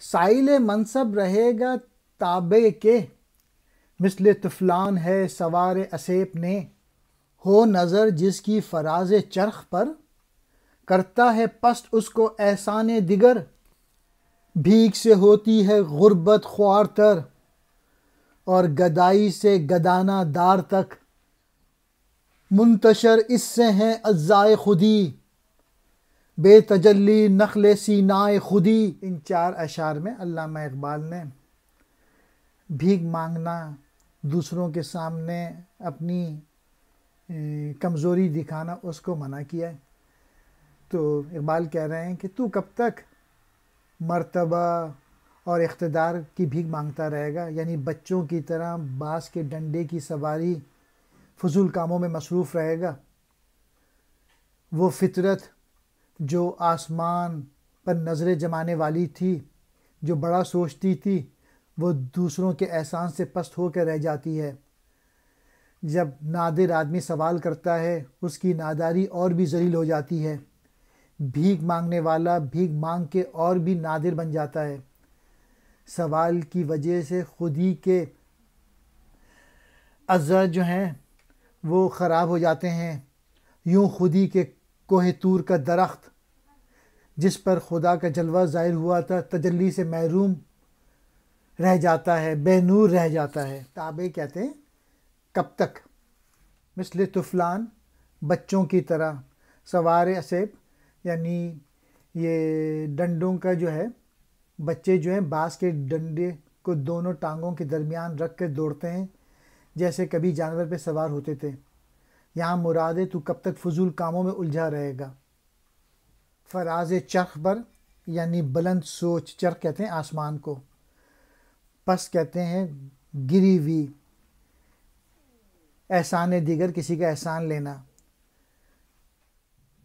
سائل منصب رہے گا تابع کے، مثل طفلان ہے سوار اسیپ نے، ہو نظر جس کی فراز چرخ پر، کرتا ہے پست اس کو احسان دیگر، بھیک سے ہوتی ہے غربت خوار تر، اور گدائی سے گدانہ دار تک، منتشر اس سے ہیں اجزائے خودی، بے تجلی نخل سینائے خودی۔ ان 4 اشعار میں علامہ اقبال نے بھیک مانگنا، دوسروں کے سامنے اپنی کمزوری دکھانا، اس کو منع کیا ہے۔ تو اقبال کہہ رہے ہیں کہ تو کب تک مرتبہ اور اقتدار کی بھیک مانگتا رہے گا، یعنی بچوں کی طرح باز کے ڈنڈے کی سواری فضول کاموں میں مصروف رہے گا۔ وہ فطرت جو آسمان پر نظر جمانے والی تھی، جو بڑا سوچتی تھی، وہ دوسروں کے احسان سے پست ہو کے رہ جاتی ہے۔ جب نادر آدمی سوال کرتا ہے، اس کی ناداری اور بھی ذلیل ہو جاتی ہے۔ بھیک مانگنے والا بھیک مانگ کے اور بھی نادر بن جاتا ہے۔ سوال کی وجہ سے خودی کے اعضاء جو ہیں وہ خراب ہو جاتے ہیں۔ یوں خودی کے کوہ طور کا درخت جس پر خدا کا جلوہ ظاہر ہوا تھا، تجلی سے محروم رہ جاتا ہے، بے نور رہ جاتا ہے۔ تابع کہتے ہیں کب تک، مثل طفلان بچوں کی طرح، سوار اسیب یعنی یہ ڈنڈوں کا جو ہے، بچے جو ہیں باز کے ڈنڈے کو دونوں ٹانگوں کے درمیان رکھ کے دوڑتے ہیں جیسے کبھی جانور پہ سوار ہوتے تھے۔ یہاں مراد ہے تو کب تک فضول کاموں میں الجھا رہے گا۔ فراز چرخ پر یعنی بلند سوچ، چرخ کہتے ہیں آسمان کو، پس کہتے ہیں گری ہوئی، احسان دیگر کسی کا احسان لینا۔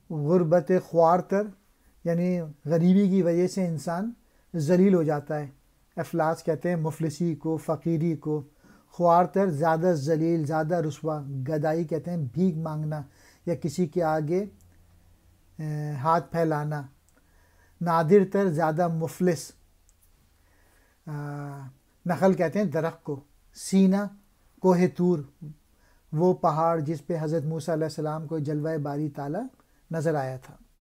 غربت خوار تر یعنی غریبی کی وجہ سے انسان ذلیل ہو جاتا ہے۔ افلاس کہتے ہیں مفلسی کو، فقیری کو۔ خوار تر زیادہ ذلیل، زیادہ رسوا۔ گدائی کہتے ہیں بھیک مانگنا یا کسی کے آگے ہاتھ پھیلانا۔ نادر تر زیادہ مفلس۔ نخل کہتے ہیں درخت کو۔ سینہ کوہ طور، وہ پہاڑ جس پہ حضرت موسیٰ علیہ السلام کو جلوہ باری تعالیٰ نظر آیا تھا۔